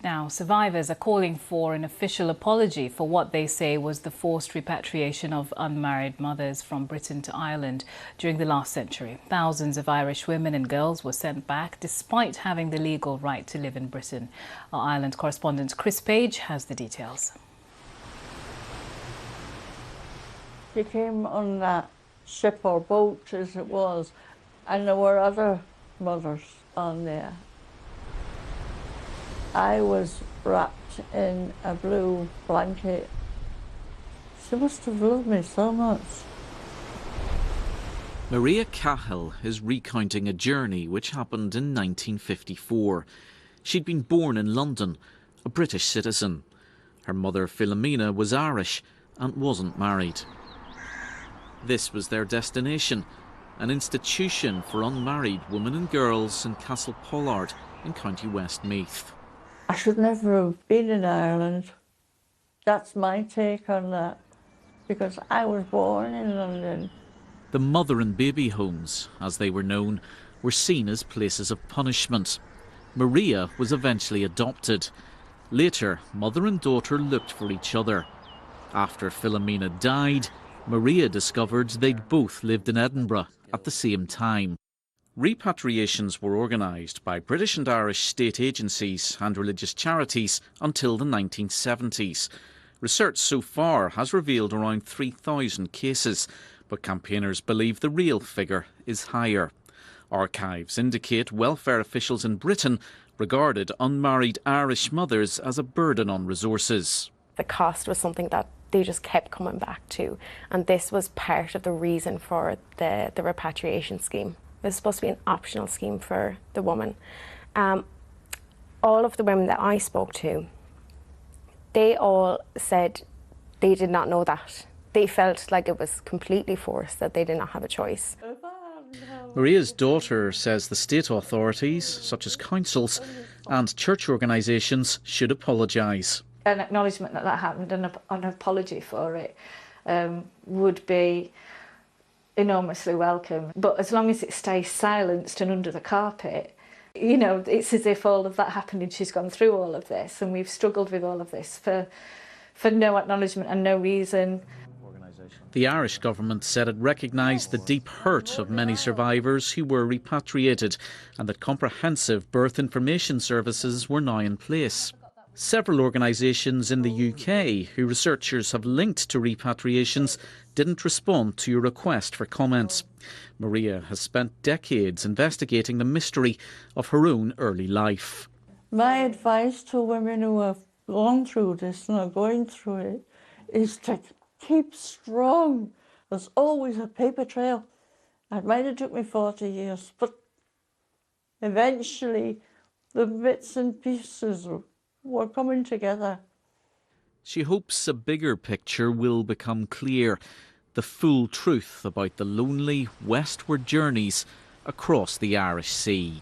Now, survivors are calling for an official apology for what they say was the forced repatriation of unmarried mothers from Britain to Ireland during the last century. Thousands of Irish women and girls were sent back despite having the legal right to live in Britain. Our Ireland correspondent Chris Page has the details. She came on that ship or boat as it was, and there were other mothers on there. I was wrapped in a blue blanket. She must have loved me so much. Maria Cahill is recounting a journey which happened in 1954. She'd been born in London, a British citizen. Her mother Philomena was Irish and wasn't married. This was their destination, an institution for unmarried women and girls in Castle Pollard in County Westmeath. I should never have been in Ireland. That's my take on that, because I was born in London. The mother and baby homes, as they were known, were seen as places of punishment. Maria was eventually adopted. Later, mother and daughter looked for each other. After Philomena died, Maria discovered they'd both lived in Edinburgh at the same time. Repatriations were organised by British and Irish state agencies and religious charities until the 1970s. Research so far has revealed around 3,000 cases, but campaigners believe the real figure is higher. Archives indicate welfare officials in Britain regarded unmarried Irish mothers as a burden on resources. The cost was something that they just kept coming back to, and this was part of the reason for the repatriation scheme. It was supposed to be an optional scheme for the woman. All of the women that I spoke to, they all said they did not know that. They felt like it was completely forced, that they did not have a choice. Maria's daughter says the state authorities, such as councils and church organisations, should apologise. An acknowledgement that that happened and an apology for it would be enormously welcome. But as long as it stays silenced and under the carpet, you know, it's as if all of that happened and she's gone through all of this, and we've struggled with all of this for no acknowledgement and no reason. The Irish government said it recognised the deep hurt of many survivors who were repatriated and that comprehensive birth information services were now in place. Several organisations in the UK who researchers have linked to repatriations didn't respond to your request for comments. Maria has spent decades investigating the mystery of her own early life. My advice to women who have gone through this and are going through it is to keep strong. There's always a paper trail. It might have took me 40 years, but eventually the bits and pieces were coming together. She hopes a bigger picture will become clear, the full truth about the lonely westward journeys across the Irish Sea.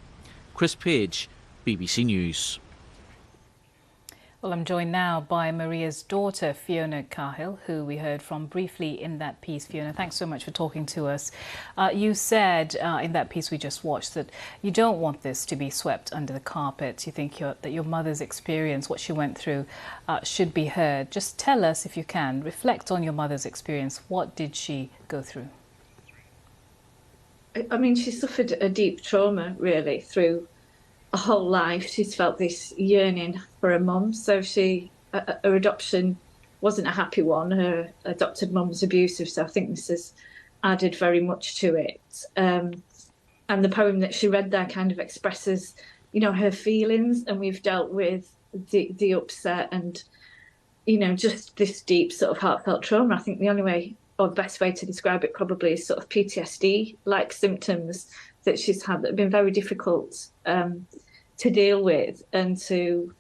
Chris Page, BBC News. Well, I'm joined now by Maria's daughter, Fiona Cahill, who we heard from briefly in that piece. Fiona, thanks so much for talking to us. You said in that piece we just watched that you don't want this to be swept under the carpet. You think that your mother's experience, what she went through, should be heard. Just tell us, if you can, reflect on your mother's experience. What did she go through? I mean, she suffered a deep trauma, really, through a whole life. She's felt this yearning for a mum. So her adoption wasn't a happy one. Her adopted mum was abusive. So I think this has added very much to it. And the poem that she read there kind of expresses, you know, her feelings. And we've dealt with the upset and, you know, just this deep sort of heartfelt trauma. I think the only way, or the best way to describe it probably, is sort of PTSD-like symptoms that she's had that have been very difficult to deal with and to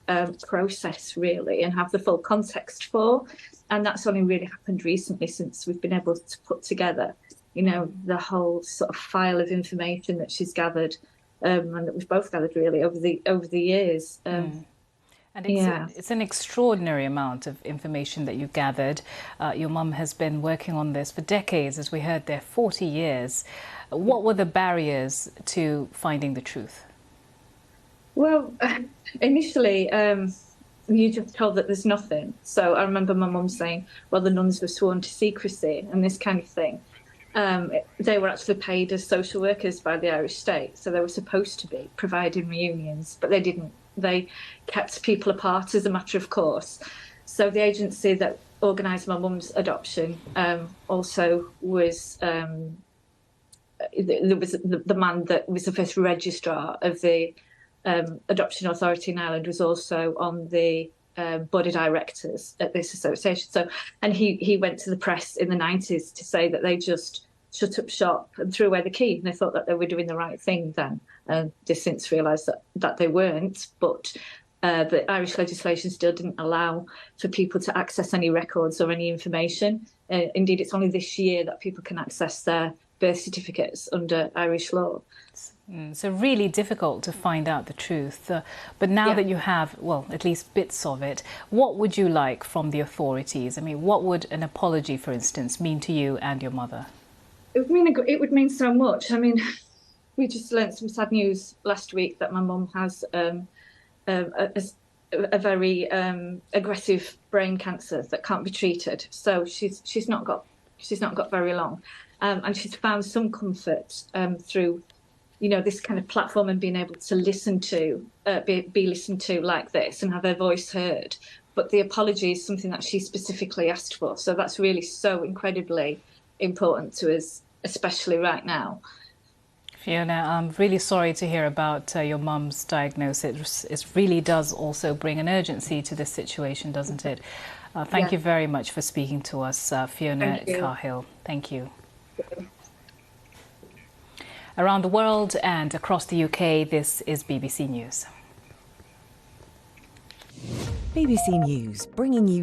process, really, and have the full context for. And that's only really happened recently, since we've been able to put together, you know, the whole sort of file of information that she's gathered and that we've both gathered, really, over the years. And it's an extraordinary amount of information that you gathered. Your mum has been working on this for decades, as we heard there, 40 years. What were the barriers to finding the truth? Well, initially, you're just told that there's nothing. So I remember my mum saying, well, the nuns were sworn to secrecy and this kind of thing. They were actually paid as social workers by the Irish state. So they were supposed to be providing reunions, but they didn't. They kept people apart as a matter of course. So the agency that organised my mum's adoption also was... there was the man that was the first registrar of the Adoption Authority in Ireland was also on the board of directors at this association. So, and he went to the press in the 90s to say that they just shut up shop and threw away the key, and they thought that they were doing the right thing then. They since realised that they weren't, but the Irish legislation still didn't allow for people to access any records or any information. Indeed, it's only this year that people can access their birth certificates under Irish law. So really difficult to find out the truth. But now that you have, well, at least bits of it, what would you like from the authorities? I mean, what would an apology, for instance, mean to you and your mother? It would mean so much. I mean, we just learnt some sad news last week that my mum has a very aggressive brain cancer that can't be treated. So she's not got very long. And she's found some comfort through, this kind of platform and being able to listen to, be listened to like this and have her voice heard. But the apology is something that she specifically asked for. So that's really so incredibly important to us, especially right now. Fiona, I'm really sorry to hear about your mum's diagnosis. It really does also bring an urgency to this situation, doesn't it? Thank you very much for speaking to us, Fiona Cahill. Thank you. Around the world and across the UK, this is BBC News. BBC News, bringing you